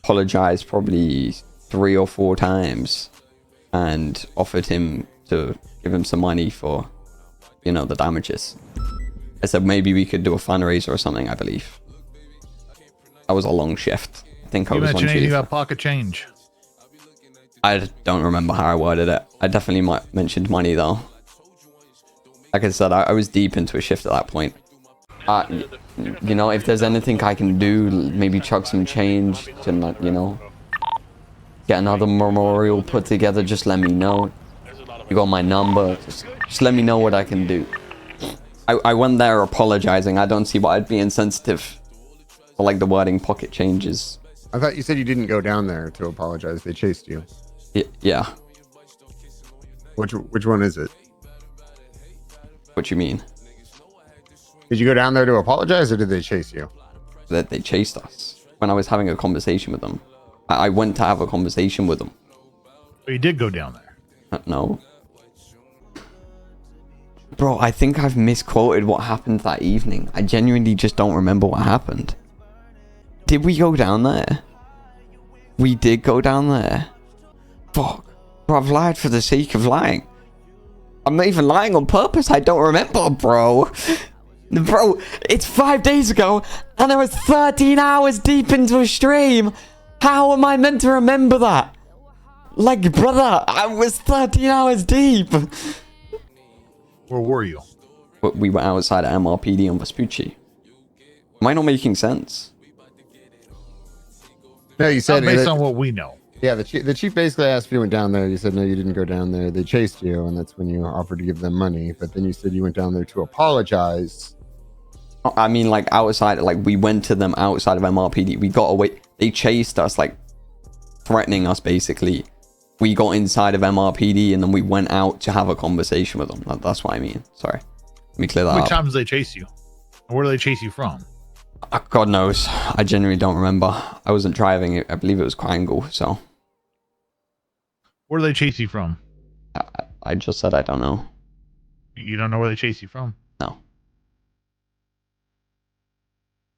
apologized probably 3 or 4 times and offered him to give him some money for, the damages. I said maybe we could do a fundraiser or something, I believe. That was a long shift. I think I You was mentioned on anything chief. about pocket change? I don't remember how I worded it. I definitely mentioned money though. Like I said, I was deep into a shift at that point. If there's anything I can do, maybe chuck some change to, get another memorial put together, just let me know. You got my number, just let me know what I can do. I went there apologizing. I don't see why I'd be insensitive for like the wording pocket changes. I thought you said you didn't go down there to apologize. They chased you. Yeah. Which one is it? What you mean? Did you go down there to apologize or did they chase you? That they chased us when I was having a conversation with them. I went to have a conversation with them. But you did go down there? No. Bro, I think I've misquoted what happened that evening. I genuinely just don't remember what happened. Did we go down there? We did go down there. Fuck. Bro, I've lied for the sake of lying. I'm not even lying on purpose. I don't remember, bro. Bro, it's 5 days ago, and I was 13 hours deep into a stream. How am I meant to remember that? Like, brother, I was 13 hours deep. Where were you? But we were outside of MRPD on Vespucci. Am I not making sense? No, you said based on what we know. Yeah, the chief basically asked if you went down there. You said no, you didn't go down there. They chased you, and that's when you offered to give them money. But then you said you went down there to apologize. I mean, like outside, like we went to them outside of MRPD. We got away. They chased us, like threatening us, basically. We got inside of MRPD, and then we went out to have a conversation with them. That's what I mean. Sorry. Let me clear that up. Which times did they chase you? Where do they chase you from? God knows. I genuinely don't remember. I wasn't driving. I believe it was Quangle, so. Where do they chase you from? I just said I don't know. You don't know where they chase you from? No.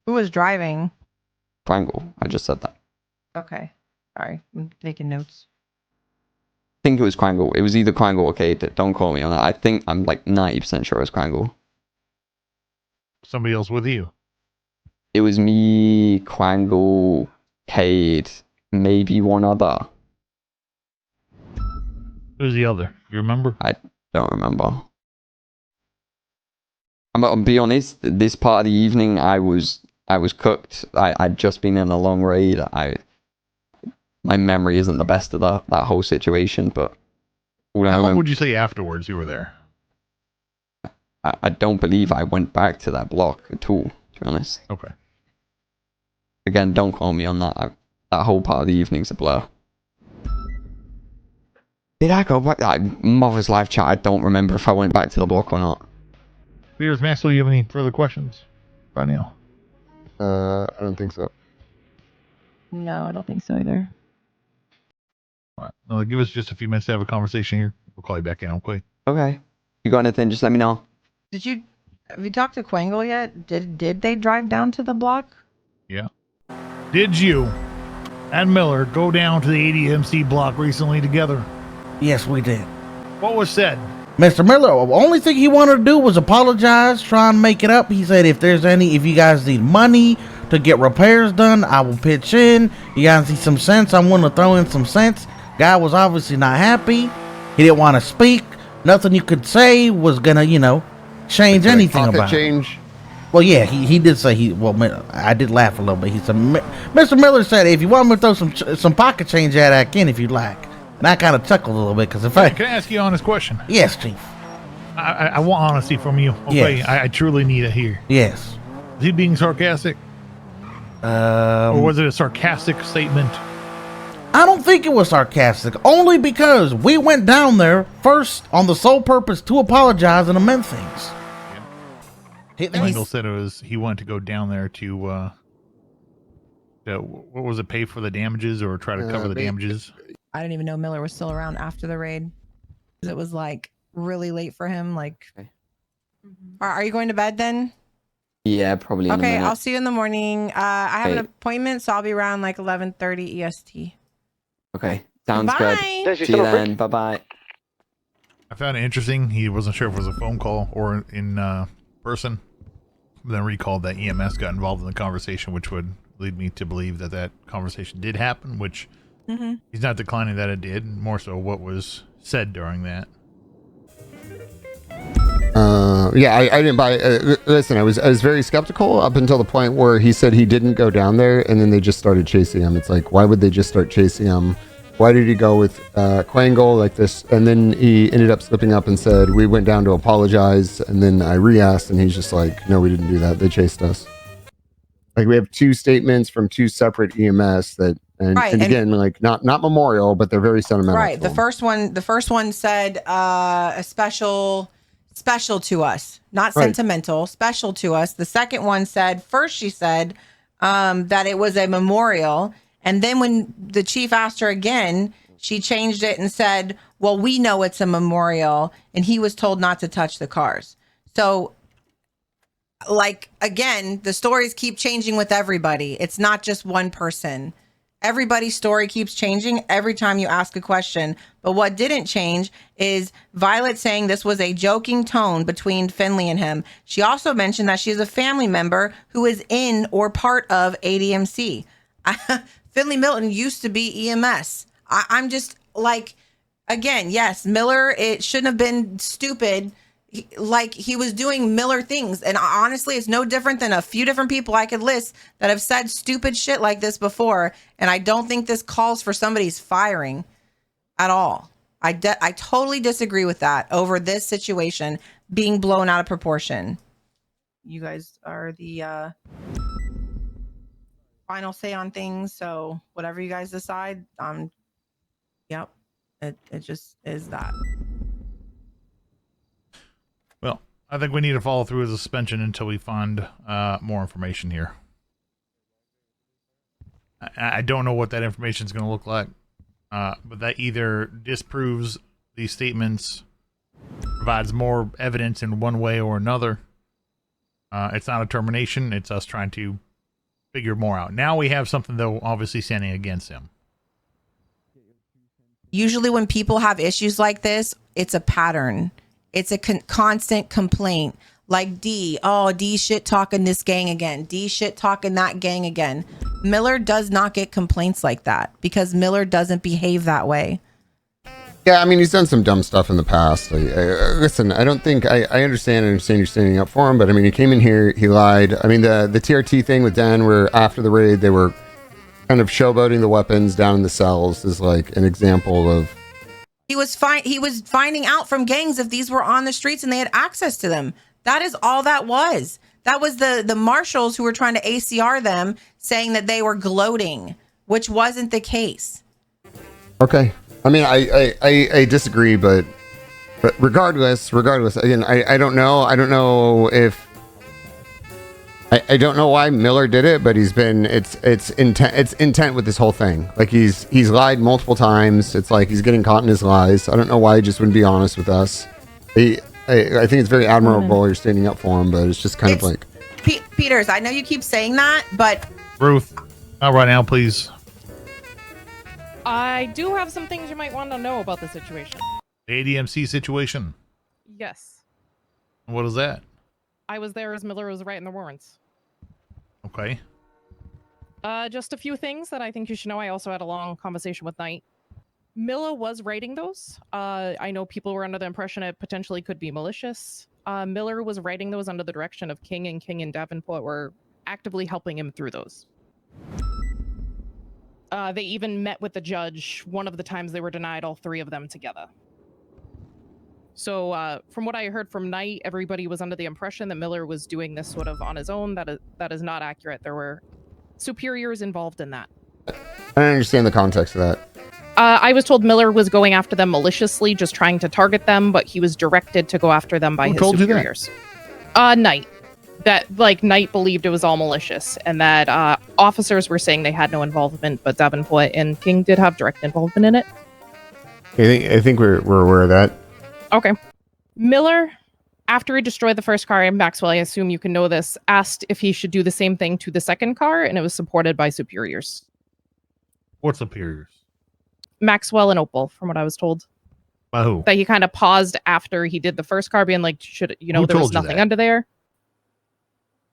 Who was driving? Quangle. I just said that. Okay. Sorry. I'm taking notes. I think it was Quangle. It was either Quangle or Cade. Don't call me on that. I think I'm like 90% sure it was Quangle. Somebody else with you? It was me, Quangle, Cade, maybe one other. Who's the other? You remember? I don't remember. I'll be honest, this part of the evening I was cooked. I'd just been in a long raid. My memory isn't the best of that whole situation, but how long would you say afterwards you were there? I don't believe I went back to that block at all, to be honest. Okay. Again, don't call me on that. That whole part of the evening's a blur. Did I go back? Mother's live chat, I don't remember if I went back to the block or not. Leaders, Maxwell, you have any further questions right now? I don't think so. No, I don't think so either. All right. No, give us just a few minutes to have a conversation here. We'll call you back in, okay? Okay. You got anything, just let me know. Have you talked to Quangle yet? Did they drive down to the block? Yeah. Did you and Miller go down to the ADMC block recently together? Yes, we did. What was said? Mr. Miller, the only thing he wanted to do was apologize, try and make it up. He said if you guys need money to get repairs done, I will pitch in. You guys need some sense, I'm willing to throw in some sense. Guy was obviously not happy. He didn't want to speak. Nothing you could say was gonna, change anything about it. Well, yeah, he did say I did laugh a little bit. He said, Mr. Miller said, if you want me to throw some pocket change at I can if you'd like. And I kind of chuckled a little bit because can I ask you an honest question? Yes, Chief. I want honesty from you. Okay, yes. I truly need it here. Yes. Is he being sarcastic? Or was it a sarcastic statement? I don't think it was sarcastic, only because we went down there first on the sole purpose to apologize and amend things. Quangle said he wanted to go down there to what was it, pay for the damages or try to cover the damages? I didn't even know Miller was still around after the raid. It was like really late for him. Like, are you going to bed then? Yeah, probably. In Okay, a minute. I'll see you in the morning. I have an appointment, so I'll be around like 11:30 EST. Okay, sounds Bye. good. See you then. Bye bye. I found it interesting. He wasn't sure if it was a phone call or in person. But then recalled that EMS got involved in the conversation, which would lead me to believe that conversation did happen, which he's not declining that it did, more so what was said during that. Yeah, I didn't buy listen, I was very skeptical up until the point where he said he didn't go down there, and then they just started chasing him. It's like, why would they just start chasing him? Why did he go with Quangle like this? And then he ended up slipping up and said, we went down to apologize. And then I re-asked, and he's just like, no, we didn't do that. They chased us. Like, we have two statements from two separate EMS that, and again, like not memorial, but they're very sentimental. Right. The first one said a special to us, not sentimental, special to us. The second one said, first she said that it was a memorial. And then when the chief asked her again, she changed it and said, well, we know it's a memorial. And he was told not to touch the cars. So, like, again, the stories keep changing with everybody. It's not just one person. Everybody's story keeps changing every time you ask a question. But what didn't change is Violet saying this was a joking tone between Finley and him. She also mentioned that she's a family member who is in or part of ADMC. Finley Milton used to be EMS. I'm just like, again, yes, Miller, it shouldn't have been stupid. he was doing Miller things. And honestly, it's no different than a few different people I could list that have said stupid shit like this before. And I don't think this calls for somebody's firing at all. I totally disagree with that over this situation being blown out of proportion. You guys are the final say on things. So whatever you guys decide, yep, it just is that. Well, I think we need to follow through with the suspension until we find more information here. I don't know what that information is going to look like, but that either disproves these statements, provides more evidence in one way or another. It's not a termination. It's us trying to figure more out. Now we have something, though, obviously standing against him. Usually when people have issues like this, it's a pattern. It's a constant complaint. Like D shit talking this gang again. D shit talking that gang again. Miller does not get complaints like that because Miller doesn't behave that way. Yeah, I mean, he's done some dumb stuff in the past. Listen, I don't think I understand you're standing up for him, but I mean, he came in here, he lied. I mean, the TRT thing with Dan, where after the raid they were kind of showboating the weapons down in the cells, is like an example of. He was finding out from gangs if these were on the streets and they had access to them. That is all that was. That was the marshals who were trying to ACR them, saying that they were gloating, which wasn't the case. Okay. I mean, I disagree, but regardless, again, I don't know. I don't know if I don't know why Miller did it, but it's intent with this whole thing. Like he's lied multiple times. It's like he's getting caught in his lies. I don't know why he just wouldn't be honest with us. I think it's very admirable you're standing up for him, but it's just kind of like Peters, I know you keep saying that, but Ruth, not right now, please. I do have some things you might want to know about the situation. The ADMC situation. Yes. What is that? I was there as Miller was writing the warrants. Okay. Just a few things that I think you should know. I also had a long conversation with Knight. Miller was writing those. I know people were under the impression it potentially could be malicious. Miller was writing those under the direction of King and Davenport were actively helping him through those. They even met with the judge one of the times they were denied, all three of them together. So from what I heard from Knight, everybody was under the impression that Miller was doing this sort of on his own. That is not accurate. There were superiors involved in that. I don't understand the context of that. I was told Miller was going after them maliciously, just trying to target them, but he was directed to go after them by his superiors. Knight. That, like, Knight believed it was all malicious, and that officers were saying they had no involvement, but Davenport and King did have direct involvement in it. I think we're aware of that. Okay. Miller, after he destroyed the first car, Maxwell, I assume you can know this, asked if he should do the same thing to the second car, and it was supported by superiors. What superiors? Maxwell and Opal, from what I was told. By who? That he kind of paused after he did the first car, being like, should, you know, Who there was told you nothing that? under there.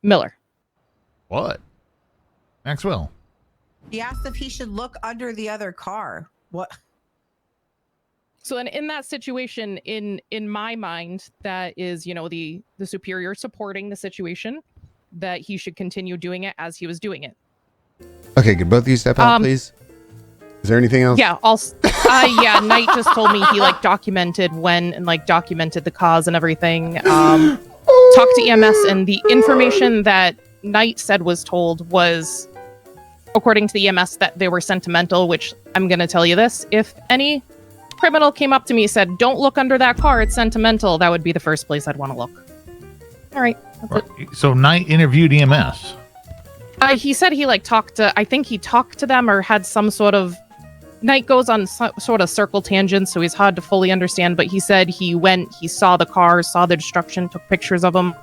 Miller. What? Maxwell. He asked if he should look under the other car. What? So in that situation, in my mind, that is, you know, the superior supporting the situation, that he should continue doing it as he was doing it. Okay, could both of you step out, please? Is there anything else? Yeah, yeah, Knight just told me he like documented when and like documented the cause and everything. Talked to EMS, and the information that Knight said was told was, according to the EMS, that they were sentimental, which I'm going to tell you this. If any criminal came up to me and said, don't look under that car, it's sentimental, that would be the first place I'd want to look. All right. That's it. So Knight interviewed EMS. He said he like talked to, I think he talked to them or had some sort of, Knight goes on sort of circle tangents, so he's hard to fully understand, but he said he went, he saw the cars, saw the destruction, took pictures of them.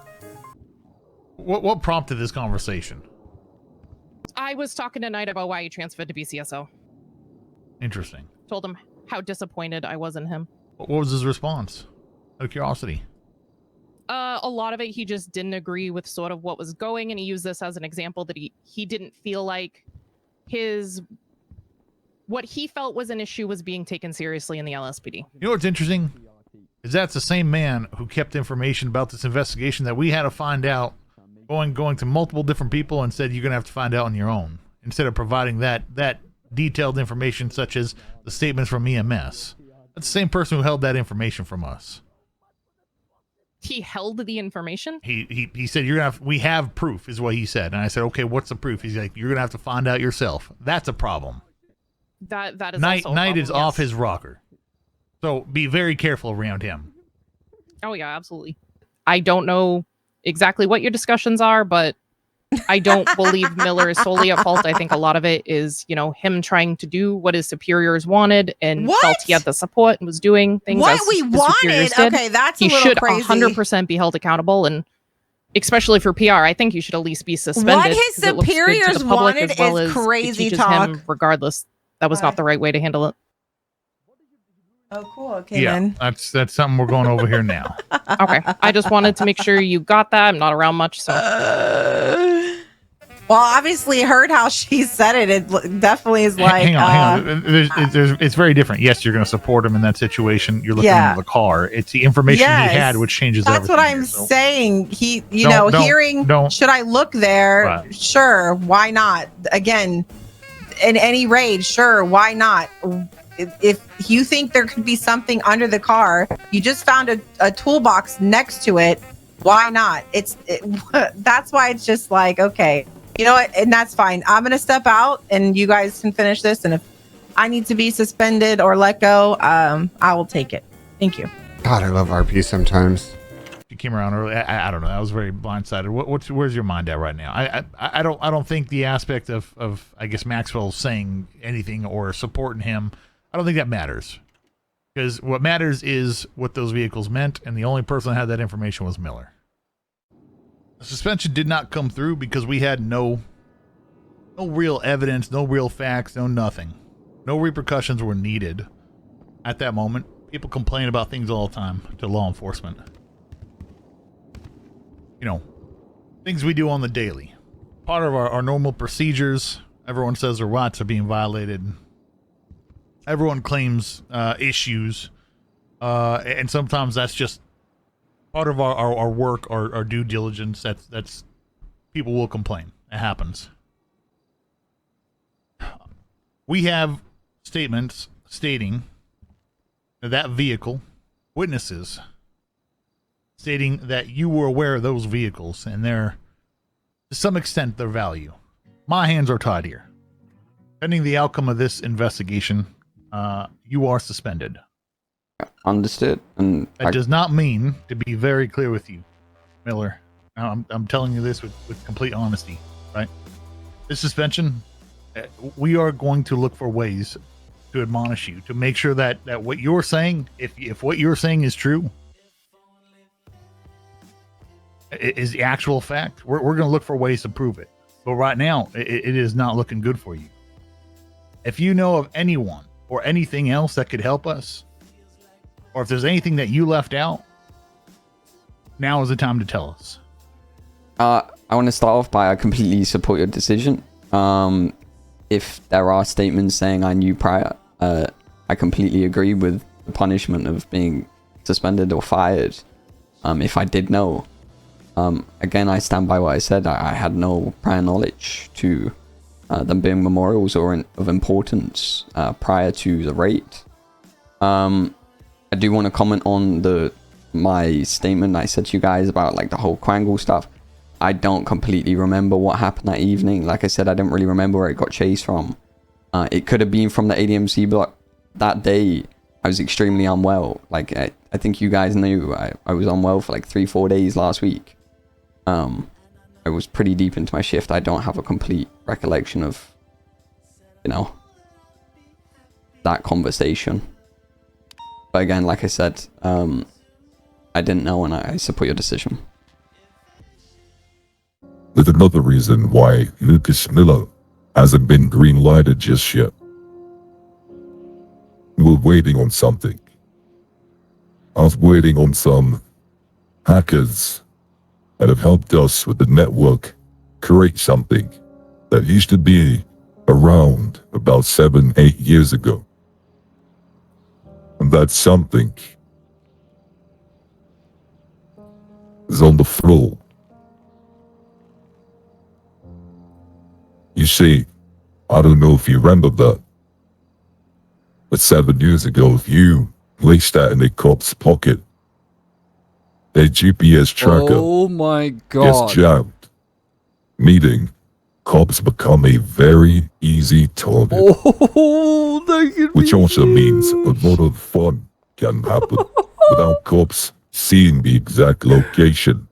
What prompted this conversation? I was talking to Knight about why he transferred to BCSO. Interesting. Told him how disappointed I was in him. What was his response? Out of curiosity. A lot of it, he just didn't agree with sort of what was going, and he used this as an example that he didn't feel like what he felt was an issue was being taken seriously in the LSPD. You know what's interesting? is that's the same man who kept information about this investigation that we had to find out, going to multiple different people and said, you're going to have to find out on your own, instead of providing that detailed information such as the statements from EMS. That's the same person who held that information from us. He held the information? He said, you're gonna have, we have proof, is what he said. And I said, okay, what's the proof? He's like, you're going to have to find out yourself. That's a problem. That is Knight also a problem, is off his rocker. So be very careful around him. Oh, yeah, absolutely. I don't know exactly what your discussions are, but I don't believe Miller is solely at fault. I think a lot of it is, him trying to do what his superiors wanted and felt he had the support and was doing things What as we his superiors wanted? did. Okay, that's a he little should crazy. 100% be held accountable, and especially for PR, I think you should at least be suspended. What his 'cause it looks good to superiors the public wanted as well is as it crazy teaches talk. him, regardless, that was not the right way to handle it. Oh, cool. Okay, Yeah, then. that's something we're going over here now. Okay, I just wanted to make sure you got that. I'm not around much, so. Well, obviously heard how she said it. It definitely is like. hang on. It's very different. Yes, you're going to support him in that situation. You're looking Yeah. into the car. It's the information he had which changes That's everything. what I'm saying. Don't- Hearing, should I look there? Right. Sure. Why not? Again, in any raid, sure. Why not? If you think there could be something under the car, you just found a toolbox next to it. Why not? That's why it's just like, okay, you know what? And that's fine. I'm going to step out and you guys can finish this. And if I need to be suspended or let go, I will take it. Thank you. God, I love RP sometimes. You came around early. I don't know. I was very blindsided. Where's your mind at right now? I don't think the aspect of I guess Maxwell saying anything or supporting him, I don't think that matters. Because what matters is what those vehicles meant, and the only person that had that information was Miller. The suspension did not come through because we had no real evidence, no real facts, no nothing. No repercussions were needed at that moment. People complain about things all the time to law enforcement. Things we do on the daily. Part of our normal procedures. Everyone says their rights are being violated. Everyone claims issues. And sometimes that's just part of our work, our due diligence. That's people will complain. It happens. We have statements stating that vehicle, witnesses stating that you were aware of those vehicles and their, to some extent, their value. My hands are tied here. Pending the outcome of this investigation, you are suspended. Understood. And that does not mean, to be very clear with you, Miller, I'm telling you this with complete honesty, right? This suspension, we are going to look for ways to admonish you, to make sure that what you're saying, if what you're saying is true, is the actual fact, we're going to look for ways to prove it. But right now, it is not looking good for you. If you know of anyone or anything else that could help us, or if there's anything that you left out, now is the time to tell us. I want to start off by I completely support your decision. If there are statements saying I knew prior, I completely agree with the punishment of being suspended or fired. If I did know, again, I stand by what I said. I had no prior knowledge to them being memorials or of importance prior to the raid. I do want to comment on my statement I said to you guys about like the whole Quangle stuff. I don't completely remember what happened that evening. Like I said, I didn't really remember where it got chased from. It could have been from the ADMC block. That day, I was extremely unwell. Like, I think you guys knew I was unwell for like 3-4 days last week. I was pretty deep into my shift. I don't have a complete recollection of, that conversation. But again, like I said, I didn't know, and I support your decision. With another reason why Lucas Miller hasn't been green-lighted just yet. We're waiting on something. I was waiting on some hackers that have helped us with the network create something that used to be around about 7-8 years ago. And that something is on the floor. You see, I don't know if you remember that, but 7 years ago you placed that in a cop's pocket. Their GPS tracker Oh my gets god. jammed, meaning cops become a very easy target. Oh, that could Which also means a lot of fun can happen without cops seeing the exact location